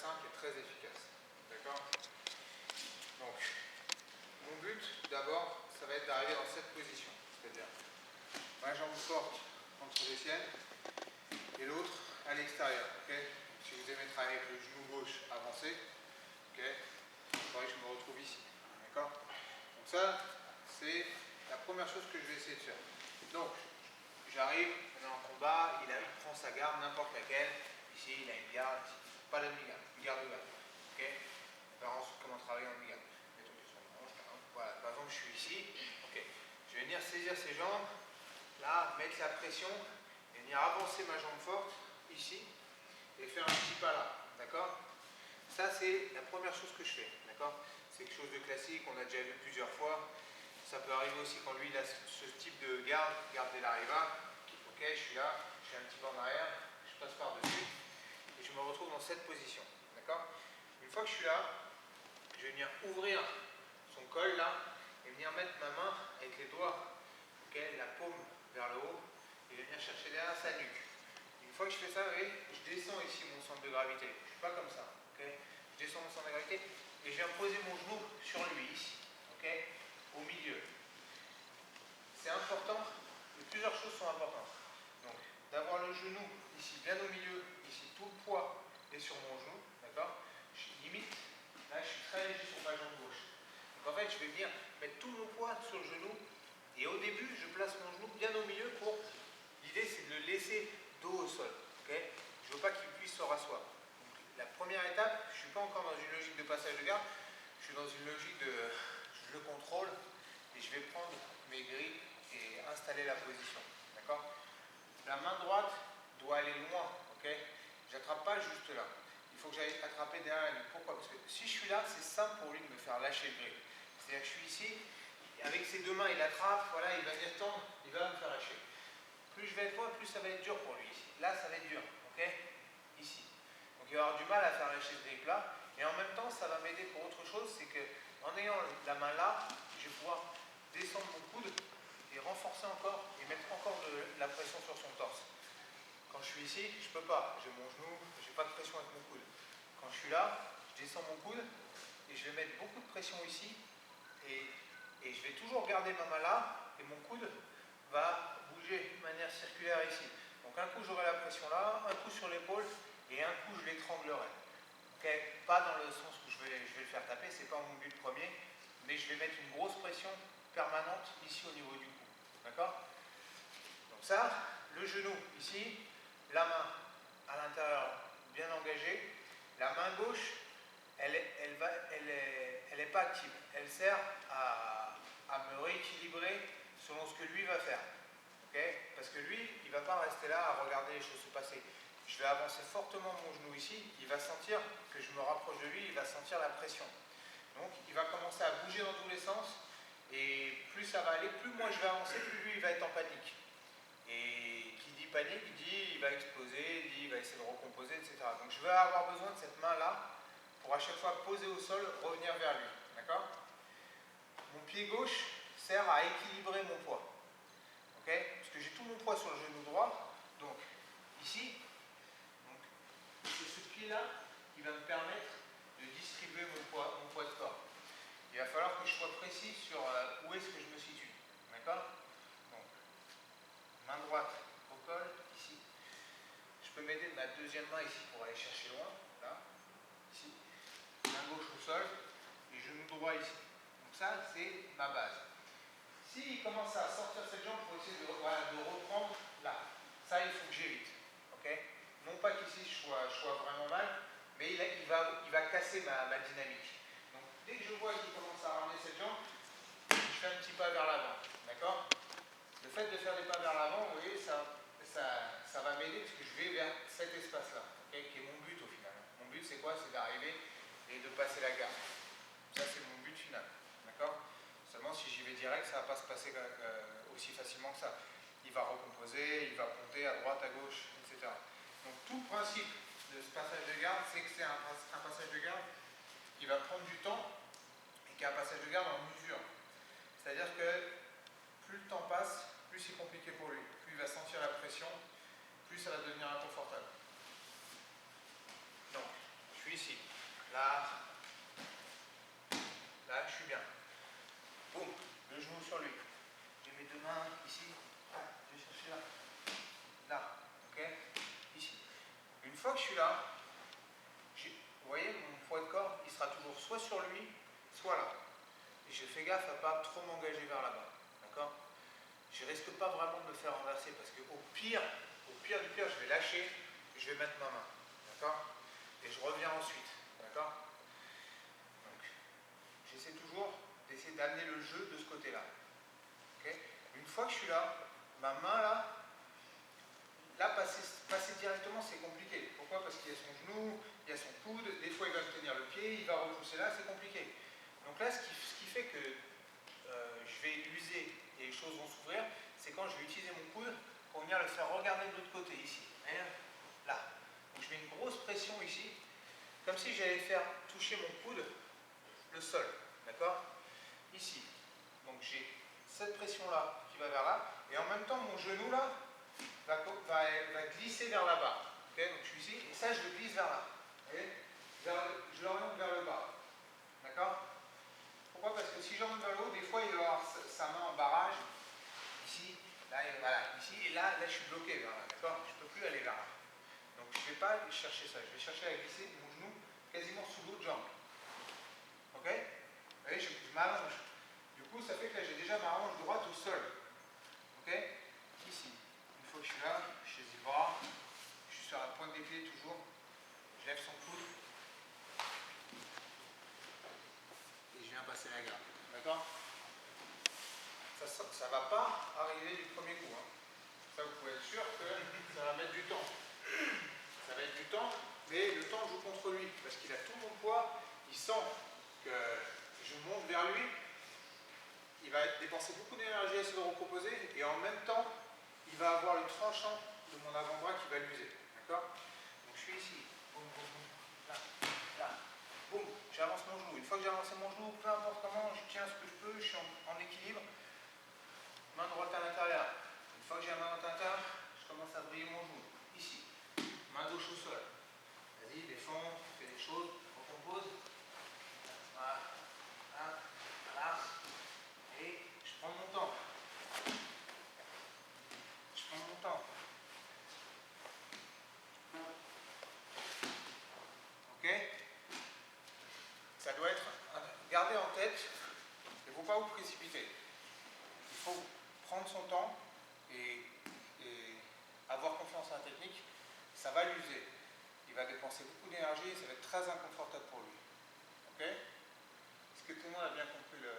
simple et très efficace. D'accord? Donc, mon but, d'abord, ça va être d'arriver dans cette position. C'est-à-dire, ma jambe forte entre les siennes et l'autre à l'extérieur. Okay? Si vous aimez travailler avec le genou gauche avancé, okay, il faudrait que je me retrouve ici. D'accord? Donc ça, c'est la première chose que je vais essayer de faire. Donc, j'arrive, on est en combat, il prend sa garde, n'importe laquelle. Ici, il a une garde, pas la demi-garde, une garde ouverte. Okay? On verra ensuite comment travailler en demi-garde. Voilà, par exemple, je suis ici. Okay. Je vais venir saisir ses jambes, là, mettre la pression, et venir avancer ma jambe forte, ici, et faire un petit pas là. D'accord? Ça, c'est la première chose que je fais. D'accord? C'est quelque chose de classique, on a déjà vu plusieurs fois. Ça peut arriver aussi quand lui, il a ce type de garde dès l'arriva. Ok, je suis là, je fais un petit pas en arrière, je passe par-dessus, et je me retrouve dans cette position. D'accord? Une fois que je suis là, je vais venir ouvrir son col là, et venir mettre ma main avec les doigts, okay, la paume vers le haut, et je vais venir chercher derrière sa nuque. Une fois que je fais ça, vous voyez, je descends ici mon centre de gravité. Je ne suis pas comme ça. Okay, je descends mon centre de gravité et je viens poser mon genou sur lui ici, okay, au milieu. C'est important, plusieurs choses sont importantes. Donc, d'avoir le genou ici bien au milieu, ici tout le poids est sur mon genou, d'accord? Limite, là je suis très léger sur ma jambe gauche. Donc en fait, je vais venir mettre tout mon poids sur le genou et au début, je place mon genou bien au milieu pour. L'idée, c'est de le laisser dos au sol. Okay, je ne veux pas qu'il puisse se rasseoir. Donc, la première étape, je ne suis pas encore dans une logique de passage de garde, je suis dans une logique de je le contrôle et je vais prendre mes grippes et installer la position. D'accord? La main droite doit aller loin. Okay, je n'attrape pas juste là. Il faut que j'aille attraper derrière la nuque. Pourquoi? Parce que si je suis là, c'est simple pour lui de me faire lâcher le grip. C'est-à-dire que je suis ici, et avec ses deux mains, il attrape, voilà, il va venir tendre, il va me faire lâcher. Plus je vais être loin, plus ça va être dur pour lui ici. Là, ça va être dur, ok? Ici. Donc il va avoir du mal à faire lâcher ce grip là. Et en même temps, ça va m'aider pour autre chose, c'est qu'en ayant la main là, je vais pouvoir descendre mon coude et renforcer encore, et mettre encore de la pression sur son torse. Quand je suis ici, je ne peux pas. J'ai mon genou, je n'ai pas de pression avec mon coude. Quand je suis là, je descends mon coude et je vais mettre beaucoup de pression ici. Et je vais toujours garder ma main là et mon coude va bouger de manière circulaire ici. Donc un coup j'aurai la pression là, un coup sur l'épaule et un coup je l'étranglerai. Okay, pas dans le sens où je vais le faire taper, c'est pas mon but premier, mais je vais mettre une grosse pression permanente ici au niveau du cou. D'accord? Donc ça, le genou ici, la main à l'intérieur bien engagée, la main gauche, elle est pas active. Elle sert à me rééquilibrer selon ce que lui va faire. Okay? Parce que lui, il ne va pas rester là à regarder les choses se passer. Je vais avancer fortement mon genou ici, il va sentir que je me rapproche de lui, il va sentir la pression. Donc il va commencer à bouger dans tous les sens, et plus ça va aller, plus moi je vais avancer, plus lui il va être en panique. Et qui dit panique, dit il va exploser, dit il va essayer de recomposer, etc. Donc je vais avoir besoin de cette main-là pour à chaque fois poser au sol, revenir vers lui. D'accord? Mon pied gauche sert à équilibrer mon poids. Okay? Parce que j'ai tout mon poids sur le genou droit. Donc ici, c'est ce pied-là qui va me permettre de distribuer mon poids de corps. Il va falloir que je sois précis sur où est-ce que je me situe. D'accord? Donc, main droite au col, ici. Je peux m'aider de ma deuxième main ici pour aller chercher loin. Là, ici. Main gauche au sol et genou droit ici. Donc ça, c'est ma base. S'il commence à sortir cette jambe pour essayer de reprendre là, ça, il faut que j'évite. Okay? Non pas qu'ici je sois vraiment mal, mais il va casser ma dynamique. Donc dès que je vois qu'il commence à ramener cette jambe, je fais un petit pas vers l'avant. D'accord? Le fait de faire des pas vers l'avant, vous voyez, ça va m'aider parce que je vais vers cet espace-là, okay, qui est mon but au final. Mon but, c'est quoi? C'est d'arriver et de passer la garde. Ça, c'est mon but final. D'accord? Seulement, si j'y vais direct, ça ne va pas se passer aussi facilement que ça. Il va recomposer, il va monter à droite, à gauche, etc. Donc, tout le principe de ce passage de garde, c'est que c'est un passage de garde qui va prendre du temps et qui est un passage de garde en usure. C'est-à-dire que plus le temps passe, plus c'est compliqué pour lui. Plus il va sentir la pression, plus ça va devenir inconfortable. Donc, je suis ici. là, là, je suis bien. Boum, le genou sur lui. J'ai mes deux mains ici, je vais chercher là, là, ok, ici. Une fois que je suis là, vous voyez, mon poids de corps, il sera toujours soit sur lui, soit là. Et je fais gaffe à ne pas trop m'engager vers là-bas, d'accord? Je ne risque pas vraiment de me faire renverser parce qu'au pire du pire, je vais lâcher et je vais mettre ma main, d'accord? Et je reviens ensuite, d'accord? Donc, j'essaie toujours d'essayer d'amener le jeu de ce côté-là. Okay. Une fois que je suis là, ma main là, passer directement, c'est compliqué. Pourquoi? Parce qu'il y a son genou, il y a son coude, des fois il va me tenir le pied, il va repousser là, c'est compliqué. Donc là, ce qui fait que je vais user et les choses vont s'ouvrir, c'est quand je vais utiliser mon coude pour venir le faire regarder de l'autre côté, ici. Là. Donc je mets une grosse pression ici, comme si j'allais faire toucher mon coude le sol. D'accord? Ici. Donc j'ai cette pression-là qui va vers là, et en même temps, mon genou là va glisser vers là-bas. Okay, donc je suis ici, et ça, je le glisse vers là. Je l'oriente vers le bas. D'accord? Pourquoi? Parce que si j'oriente vers le haut, des fois, il va avoir sa main en barrage. Ici, là, et voilà. Ici, et là, je suis bloqué vers là. D'accord? Je ne peux plus aller vers là. Donc, je ne vais pas chercher ça. Je vais chercher à glisser mon genou quasiment sous l'autre jambe. Ok? Vous voyez, je m'allonge. Du coup, ça fait que là, j'ai déjà ma hanche droite au sol. Ok? Ici. Une fois que je suis là, je saisis le bras. Je suis sur la pointe des pieds toujours. Je lève son coude. Et je viens passer la garde. D'accord? Ça ne va pas arriver du premier coup. Hein. Ça, vous pouvez être sûr que ça va mettre du temps. Ça va être du temps, mais le temps joue contre lui. Parce qu'il a tout mon poids. Il sent que je monte vers lui. Il va dépenser beaucoup d'énergie à se reproposer. Et en même temps, il va avoir le tranchant de mon avant-bras qui va l'user. D'accord? Donc je suis ici. Boum, boum, boum. Là, là. Boum. J'avance mon genou. Une fois que j'ai avancé mon genou, peu importe comment, je tiens ce que je peux, je suis en équilibre. Main droite à l'intérieur. Une fois que j'ai la main droite à l'intérieur, je commence à briller mon genou. Ici. Main gauche au sol. Vas-y, défends, fais des choses, recompose. Voilà. Voilà. Et je prends mon temps. Je prends mon temps. Ok? Ça doit être gardé en tête. Il ne faut pas vous précipiter. Il faut prendre son temps et avoir confiance en la technique. Ça va l'user. Il va dépenser beaucoup d'énergie et ça va être très inconfortable pour lui. Ok? Est-ce que tout le monde a bien compris le